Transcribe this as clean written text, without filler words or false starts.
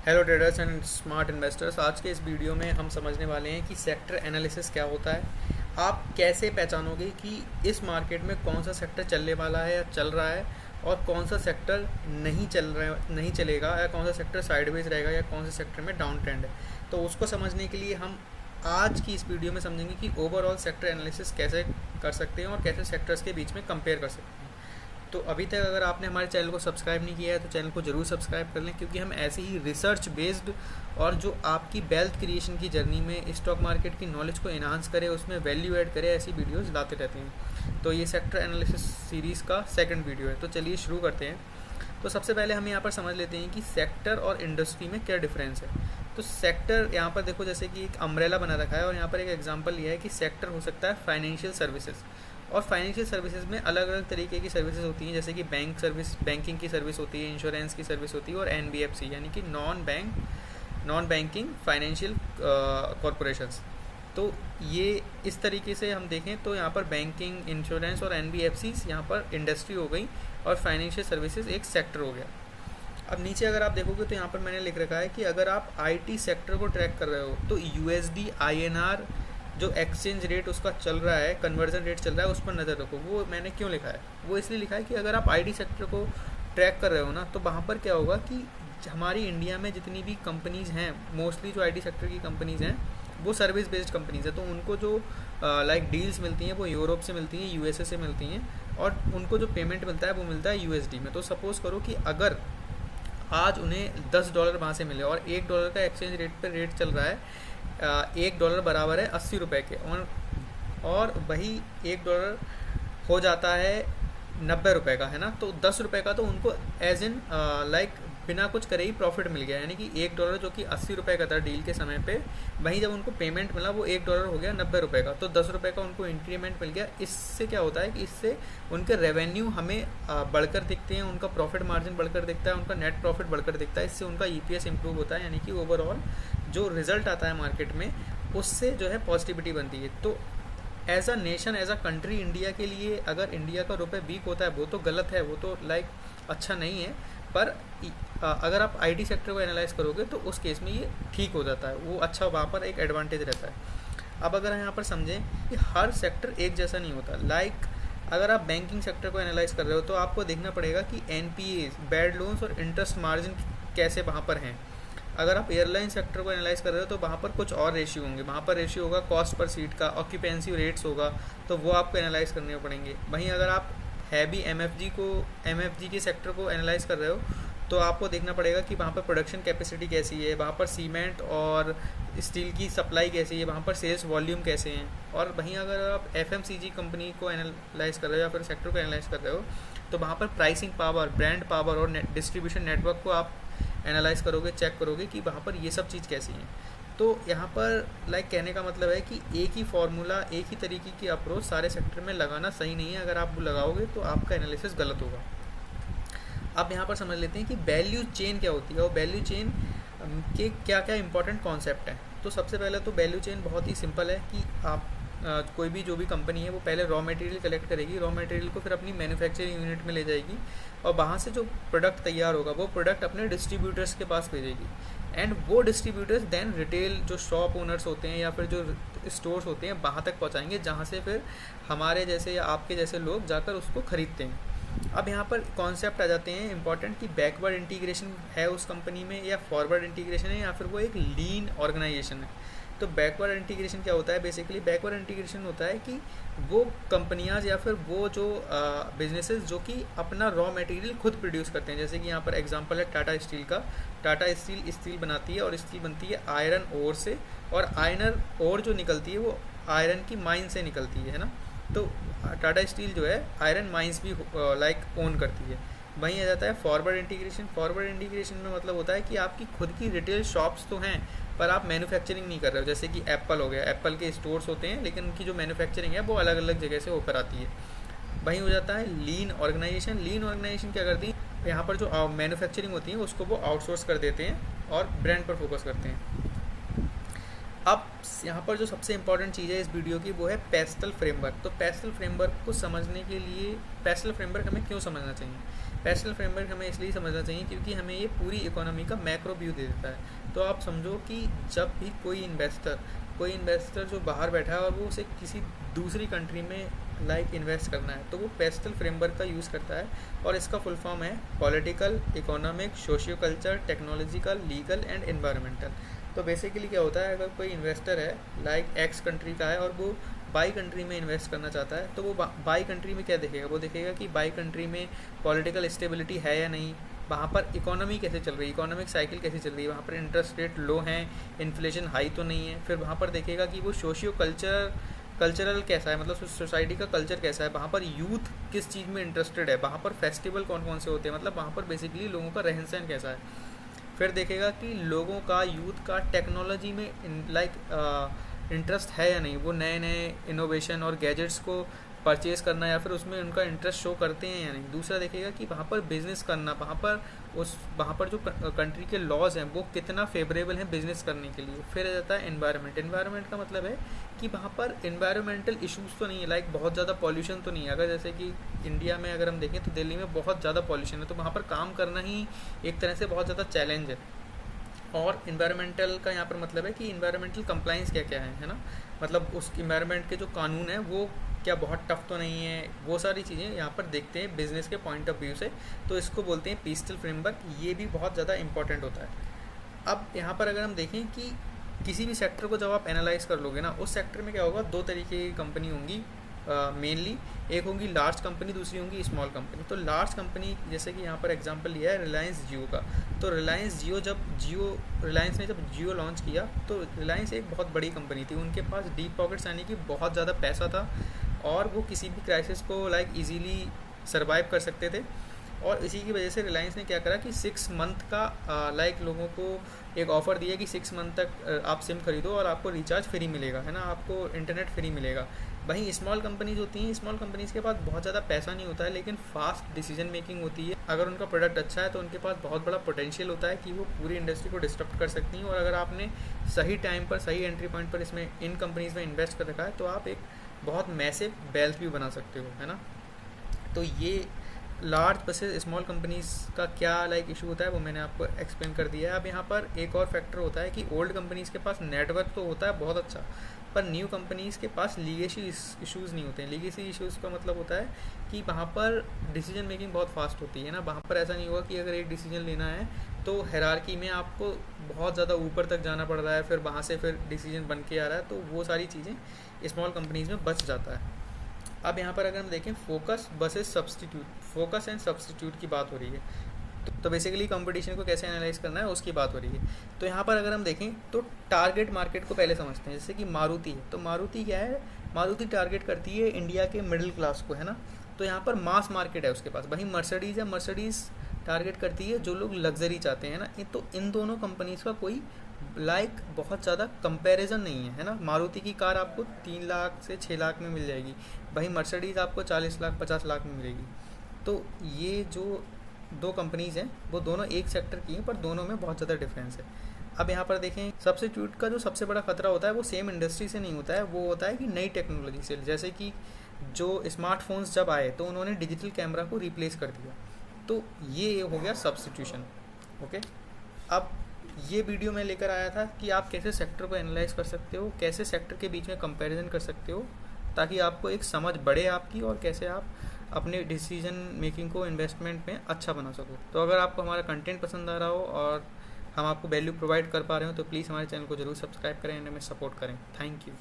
Hello traders and smart investors. आज के इस वीडियो में हम समझने वाले हैं कि सेक्टर एनालिसिस क्या होता है। आप कैसे पहचानोगे कि इस मार्केट में कौन सा सेक्टर चलने वाला है या चल रहा है और कौन सा सेक्टर नहीं चलेगा, या कौन सा सेक्टर साइडवेज रहेगा, या कौन सा सेक्टर में डाउन ट्रेंड है। तो उसको समझने के लिए हम आज की इस वीडियो में समझेंगे कि ओवरऑल सेक्टर एनालिसिस कैसे कर सकते हैं और कैसे सेक्टर्स के बीच में कंपेयर कर सकते हैं। तो अभी तक अगर आपने हमारे चैनल को सब्सक्राइब नहीं किया है तो चैनल को ज़रूर सब्सक्राइब कर लें, क्योंकि हम ऐसे ही रिसर्च बेस्ड और जो आपकी वेल्थ क्रिएशन की जर्नी में स्टॉक मार्केट की नॉलेज को इन्हांस करे, उसमें वैल्यू ऐड करे, ऐसी वीडियोस लाते रहते हैं। तो ये सेक्टर एनालिसिस सीरीज़ का सेकंड वीडियो है। तो चलिए शुरू करते हैं। तो सबसे पहले हम यहाँ पर समझ लेते हैं कि सेक्टर और इंडस्ट्री में क्या डिफरेंस है। तो सेक्टर यहाँ पर देखो, जैसे कि एक अम्ब्रेला बना रखा है और यहाँ पर एक एग्जांपल लिया है कि सेक्टर हो सकता है फाइनेंशियल सर्विसेज। और फाइनेंशियल सर्विसेज में अलग अलग तरीके की सर्विसेज होती हैं, जैसे कि बैंकिंग की सर्विस होती है, इंश्योरेंस की सर्विस होती है, और एनबीएफसी यानी कि नॉन बैंकिंग फाइनेंशियल कॉरपोरेशंस। तो ये इस तरीके से हम देखें तो यहाँ पर बैंकिंग, इंश्योरेंस और एनबीएफसी यहाँ पर इंडस्ट्री हो गई और फाइनेंशियल सर्विसेज एक सेक्टर हो गया। अब नीचे अगर आप देखोगे तो यहाँ पर मैंने लिख रखा है कि अगर आप आईटी सेक्टर को ट्रैक कर रहे हो तो यूएसडी आईएनआर जो एक्सचेंज रेट उसका चल रहा है, कन्वर्जन रेट चल रहा है, उस पर नज़र रखो। वो मैंने क्यों लिखा है, वो इसलिए लिखा है कि अगर आप आईटी सेक्टर को ट्रैक कर रहे हो ना, तो वहाँ पर क्या होगा कि हमारी इंडिया में जितनी भी कंपनीज़ हैं, मोस्टली जो आईटी सेक्टर की कंपनीज़ हैं वो सर्विस बेस्ड कंपनीज़ है। तो उनको जो लाइक डील्स मिलती हैं वो यूरोप से मिलती हैं, यूएसए से मिलती हैं, और उनको जो पेमेंट मिलता है वो मिलता है यूएसडी में। तो सपोज़ करो कि अगर आज उन्हें $10 वहाँ से मिले और $1 का एक्सचेंज रेट पर रेट चल रहा है, $1 बराबर है 80 रुपये के, और वही $1 हो जाता है 90 रुपये का, है ना। तो 10 रुपये का तो उनको एज इन लाइक बिना कुछ करे ही प्रॉफिट मिल गया, यानी कि $1 जो कि 80 रुपये का था डील के समय पे, वहीं जब उनको पेमेंट मिला वो $1 हो गया 90 रुपये का, तो 10 रुपये का उनको इंक्रीमेंट मिल गया। इससे क्या होता है कि इससे उनके रेवेन्यू हमें बढ़कर दिखते हैं, उनका प्रॉफिट मार्जिन बढ़कर दिखता है, उनका नेट प्रॉफिट बढ़कर दिखता है। इससे उनका ईपीएस इंप्रूव होता है, यानी कि ओवरऑल जो रिजल्ट आता है मार्केट में उससे जो है पॉजिटिविटी बनती है। तो as a nation, as a country, India के लिए अगर इंडिया का रुपये वीक होता है वो तो गलत है, वो तो लाइक अच्छा नहीं है। पर अगर आप आईटी सेक्टर को एनालाइज करोगे तो उस केस में ये ठीक हो जाता है, वो अच्छा, वहाँ पर एक एडवांटेज रहता है। अब अगर यहाँ पर समझें कि हर सेक्टर एक जैसा नहीं होता, लाइक अगर आप बैंकिंग सेक्टर को एनालाइज कर रहे हो तो आपको देखना पड़ेगा कि एनपीए, बैड लोन्स और इंटरेस्ट मार्जिन कैसे वहाँ पर हैं। अगर आप एयरलाइन सेक्टर को एनालाइज कर रहे हो तो वहाँ पर कुछ और रेशियो होंगे, वहाँ पर रेशियो होगा कॉस्ट पर सीट का, ऑक्यूपेंसी रेट्स होगा, तो वो आपको एनालाइज करने पड़ेंगे। वहीं अगर आप हैवी एमएफजी के सेक्टर को एनालाइज कर रहे हो तो आपको देखना पड़ेगा कि वहाँ पर प्रोडक्शन कैपेसिटी कैसी है, वहाँ पर सीमेंट और स्टील की सप्लाई कैसी है, वहाँ पर सेल्स वॉल्यूम कैसे हैं। और वहीं अगर आप एफएमसीजी कंपनी को एनालाइज कर रहे हो या फिर सेक्टर को एनालाइज कर रहे हो तो वहाँ पर प्राइसिंग पावर, ब्रांड पावर और डिस्ट्रीब्यूशन नेटवर्क को आप एनालाइज करोगे, चेक करोगे कि वहाँ पर ये सब चीज़ कैसी है। तो यहाँ पर लाइक कहने का मतलब है कि एक ही फार्मूला, एक ही तरीके की अप्रोच सारे सेक्टर में लगाना सही नहीं है। अगर आप लगाओगे तो आपका एनालिसिस गलत होगा। अब यहाँ पर समझ लेते हैं कि वैल्यू चेन क्या होती है और वैल्यू चेन के क्या क्या इंपॉर्टेंट कॉन्सेप्ट हैं। तो सबसे पहले तो वैल्यू चेन बहुत ही सिंपल है कि आप कोई भी जो भी कंपनी है वो पहले रॉ मटेरियल कलेक्ट करेगी, रॉ मटेरियल को फिर अपनी मैन्युफैक्चरिंग यूनिट में ले जाएगी, और वहाँ से जो प्रोडक्ट तैयार होगा वो प्रोडक्ट अपने डिस्ट्रीब्यूटर्स के पास भेजेगी, एंड वो डिस्ट्रीब्यूटर्स देन रिटेल जो शॉप ओनर्स होते हैं या फिर जो स्टोर्स होते हैं वहाँ तक पहुँचाएंगे, जहाँ से फिर हमारे जैसे या आपके जैसे लोग जाकर उसको ख़रीदते हैं। अब यहाँ पर कॉन्सेप्ट आ जाते हैं इंपॉर्टेंट कि बैकवर्ड इंटीग्रेशन है उस कंपनी में या फॉरवर्ड इंटीग्रेशन है या फिर वो एक लीन ऑर्गेनाइजेशन है। तो बैकवर्ड इंटीग्रेशन क्या होता है, बेसिकली बैकवर्ड इंटीग्रेशन होता है कि वो कंपनियां या फिर वो जो बिजनेसेस जो कि अपना रॉ मटेरियल खुद प्रोड्यूस करते हैं, जैसे कि यहाँ पर एग्जांपल है टाटा स्टील का। टाटा स्टील बनाती है और स्टील बनती है आयरन ओर से, और आयरन ओर जो निकलती है वो आयरन की माइन से निकलती है ना। तो टाटा स्टील जो है आयरन माइंस भी लाइक ओन करती है। वहीं आ जाता है फॉरवर्ड इंटीग्रेशन। फॉरवर्ड इंटीग्रेशन में मतलब होता है कि आपकी खुद की रिटेल शॉप्स तो हैं पर आप मैन्युफैक्चरिंग नहीं कर रहे हो, जैसे कि एप्पल हो गया, एप्पल के स्टोर्स होते हैं लेकिन उनकी जो मैन्युफैक्चरिंग है वो अलग अलग जगह से होकर आती है। वहीं हो जाता है लीन ऑर्गेनाइजेशन। लीन ऑर्गेनाइजेशन क्या करती है, यहाँ पर जो मैन्युफैक्चरिंग होती है उसको वो आउटसोर्स कर देते हैं और ब्रांड पर फोकस करते हैं। अब यहाँ पर जो सबसे इम्पोर्टेंट चीज़ है इस वीडियो की वो है पेस्टल फ्रेमवर्क। तो पेस्टल फ्रेमवर्क को समझने के लिए पेस्टल फ्रेमवर्क हमें क्यों समझना चाहिए? पेस्टल फ्रेमवर्क हमें इसलिए समझना चाहिए क्योंकि हमें ये पूरी इकोनॉमी का मैक्रो व्यू दे देता है। तो आप समझो कि जब भी कोई इन्वेस्टर जो बाहर बैठा है और वो उसे किसी दूसरी कंट्री में इन्वेस्ट करना है, तो वो पेस्टल फ्रेमवर्क का यूज़ करता है। और इसका फुल फॉर्म है political, economic, socio culture, technological, legal and environmental. तो बेसिकली क्या होता है, अगर कोई इन्वेस्टर है एक्स कंट्री का है और वो बाई कंट्री में इन्वेस्ट करना चाहता है, तो वो बाई कंट्री में क्या देखेगा? वो देखेगा कि बाई कंट्री में पॉलिटिकल स्टेबिलिटी है या नहीं, वहाँ पर इकोनॉमी कैसे चल रही है, इकोनॉमिक साइकिल कैसे चल रही है, वहाँ पर इंटरेस्ट रेट लो हैं, इन्फ्लेशन हाई तो नहीं है। फिर वहाँ पर देखेगा कि वो सोशियो कल्चरल कैसा है, मतलब सोसाइटी का कल्चर कैसा है, वहाँ पर यूथ किस चीज़ में इंटरेस्टेड है, वहाँ पर फेस्टिवल कौन कौन से होते हैं, मतलब वहाँ पर बेसिकली लोगों का रहन सहन कैसा है। फिर देखेगा कि लोगों का, यूथ का टेक्नोलॉजी में इंटरेस्ट है या नहीं, वो नए नए इनोवेशन और गैजेट्स को परचेज़ करना या फिर उसमें उनका इंटरेस्ट शो करते हैं या नहीं। दूसरा देखेगा कि वहाँ पर बिज़नेस करना, वहाँ पर जो कंट्री के लॉज हैं वो कितना फेवरेबल हैं बिज़नेस करने के लिए। फिर आ जाता है एनवायरनमेंट का मतलब है कि वहाँ पर एनवायरमेंटल इश्यूज़ तो नहीं है, बहुत ज़्यादा पॉल्यूशन तो नहीं है। अगर जैसे कि इंडिया में अगर हम देखें तो दिल्ली में बहुत ज़्यादा पॉल्यूशन है, तो वहाँ पर काम करना ही एक तरह से बहुत ज़्यादा चैलेंज है। और इन्वायरमेंटल का यहाँ पर मतलब है कि इन्वायरमेंटल कंप्लाइंस क्या क्या है ना, मतलब उस इन्वायरमेंट के जो कानून हैं वो क्या बहुत टफ तो नहीं है, वो सारी चीज़ें यहाँ पर देखते हैं बिजनेस के पॉइंट ऑफ व्यू से। तो इसको बोलते हैं पेस्टल फ्रेमवर्क, ये भी बहुत ज़्यादा इंपॉर्टेंट होता है। अब यहाँ पर अगर हम देखें कि किसी भी सेक्टर को जब आप एनालाइज कर लोगे ना, उस सेक्टर में क्या होगा, दो तरीके की कंपनी होंगी मेनली। एक होंगी लार्ज कंपनी, दूसरी होंगी स्मॉल कंपनी। तो लार्ज कंपनी जैसे कि यहाँ पर एग्जांपल लिया है रिलायंस जियो का। तो रिलायंस ने जब जियो लॉन्च किया तो रिलायंस एक बहुत बड़ी कंपनी थी, उनके पास डीप पॉकेट्स यानी कि बहुत ज़्यादा पैसा था और वो किसी भी क्राइसिस को ईजीली सर्वाइव कर सकते थे। और इसी की वजह से रिलायंस ने क्या करा कि 6 मंथ का लोगों को एक ऑफ़र दिया कि 6 मंथ तक आप सिम खरीदो और आपको रिचार्ज फ्री मिलेगा, है ना, आपको इंटरनेट फ्री मिलेगा। वहीं स्मॉल कंपनीज होती हैं, स्मॉल कंपनीज़ के पास बहुत ज़्यादा पैसा नहीं होता है लेकिन फास्ट डिसीजन मेकिंग होती है। अगर उनका प्रोडक्ट अच्छा है तो उनके पास बहुत बड़ा पोटेंशियल होता है कि वो पूरी इंडस्ट्री को डिस्टर्ब कर सकती हैं। और अगर आपने सही टाइम पर, सही एंट्री पॉइंट पर इन कंपनीज़ में इन्वेस्ट कर रखा है तो आप एक बहुत मैसिव वेल्थ भी बना सकते हो, है ना। तो ये लार्ज वर्सेस स्मॉल कंपनीज़ का क्या इशू होता है वो मैंने आपको एक्सप्लेन कर दिया है। अब यहाँ पर एक और फैक्टर होता है कि ओल्ड कंपनीज़ के पास नेटवर्क तो होता है बहुत अच्छा, पर न्यू कंपनीज़ के पास लीगेसी इश्यूज़ नहीं होते हैं। लीगेसी इश्यूज़ का मतलब होता है कि वहाँ पर डिसीजन मेकिंग बहुत फास्ट होती है ना, वहाँ पर ऐसा नहीं होगा कि अगर एक डिसीजन लेना है तो हायरार्की में आपको बहुत ज़्यादा ऊपर तक जाना पड़ रहा है, फिर वहाँ से फिर डिसीजन बन के आ रहा है, तो वो सारी चीज़ें स्मॉल कंपनीज़ में बच जाता है। अब यहाँ पर अगर हम देखें फोकस एंड सब्स्टिट्यूट की बात हो रही है, तो बेसिकली कंपटीशन को कैसे एनालाइज करना है उसकी बात हो रही है। तो यहाँ पर अगर हम देखें तो टारगेट मार्केट को पहले समझते हैं। जैसे कि मारुति है, तो मारुति क्या है, मारुति टारगेट करती है इंडिया के मिडिल क्लास को, है ना। तो यहाँ पर मास मार्केट है उसके पास। वहीं मर्सिडीज़ है, मर्सिडीज़ टारगेट करती है जो लोग लग्जरी चाहते हैं ना। तो इन दोनों कंपनीज़ का कोई बहुत ज़्यादा कंपैरिजन नहीं है, है ना। मारुति की कार आपको 3 लाख से 6 लाख में मिल जाएगी, वहीं मर्सिडीज़ आपको 40 लाख 50 लाख में मिलेगी। तो ये जो दो कंपनीज़ हैं वो दोनों एक सेक्टर की हैं, पर दोनों में बहुत ज़्यादा डिफरेंस है। अब यहाँ पर देखें सब्स्टिट्यूट का जो सबसे बड़ा खतरा होता है वो सेम इंडस्ट्री से नहीं होता है, वो होता है कि नई टेक्नोलॉजी से। जैसे कि जो स्मार्टफोन्स जब आए तो उन्होंने डिजिटल कैमरा को रिप्लेस कर दिया, तो ये हो गया सब्स्टिट्यूशन। ओके, अब ये वीडियो मैं लेकर आया था कि आप कैसे सेक्टर को एनालाइज कर सकते हो, कैसे सेक्टर के बीच में कंपैरिजन कर सकते हो, ताकि आपको एक समझ बढ़े आपकी, और कैसे आप अपने डिसीजन मेकिंग को इन्वेस्टमेंट में अच्छा बना सको। तो अगर आपको हमारा कंटेंट पसंद आ रहा हो और हम आपको वैल्यू प्रोवाइड कर पा रहे हो तो प्लीज़ हमारे चैनल को जरूर सब्सक्राइब करें एंड हमें सपोर्ट करें। Thank you.